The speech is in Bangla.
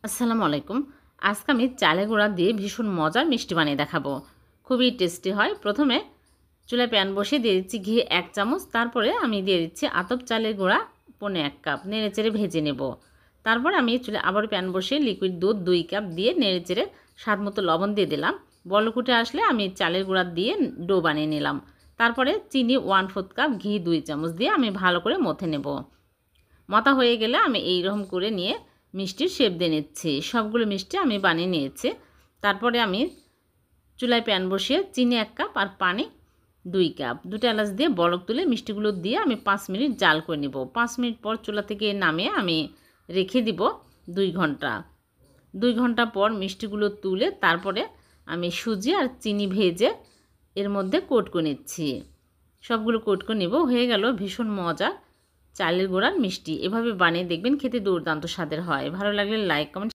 আসসালামু আলাইকুম। আজকে আমি চালের গুঁড়া দিয়ে ভীষণ মজার মিষ্টি বানিয়ে দেখাবো। খুবই টেস্টি হয়। প্রথমে চুলায় প্যান বসিয়ে দিয়ে দিচ্ছি ঘি 1 চামচ। তারপরে আমি দিয়ে দিচ্ছি আতপ চালের গুঁড়া 1.5 কাপ, নেড়েচেড়ে ভেজে নেব। তারপর আমি চুলায় আবার প্যান বসিয়ে লিকুইড দুধ 2 কাপ দিয়ে নেড়েচেড়ে স্বাদ মতো লবণ দিয়ে দিলাম। বলক উঠে আসলে আমি চালের গুঁড়া দিয়ে ডো বানিয়ে নিলাম। তারপরে চিনি 1/4 কাপ, ঘি 2 চামচ দিয়ে আমি ভালো করে মথে নেব। মতা হয়ে গেলে আমি এইরকম করে নিয়ে মিষ্টির শেপ দিয়ে নিচ্ছি। সবগুলো মিষ্টি আমি বানিয়ে নিয়েছি। তারপরে আমি চুলায় প্যান বসিয়ে চিনি 1 কাপ আর পানি 2 কাপ, 2টা এলাচ দিয়ে বলক তুলে মিষ্টিগুলো দিয়ে আমি 5 মিনিট জাল করে নিব। 5 মিনিট পর চুলা থেকে নামিয়ে আমি রেখে দিব 2 ঘন্টা। 2 ঘন্টা পর মিষ্টিগুলো তুলে তারপরে আমি সুজি আর চিনি ভেজে এর মধ্যে কোট করে নিচ্ছি। সবগুলো কোট করে নিব। হয়ে গেল ভীষণ মজা চালের গুঁড়ার মিষ্টি। এভাবে বানিয়ে দেখবেন, খেতে দুর্দান্ত স্বাদের হয়। ভালো লাগলে লাইক, কমেন্ট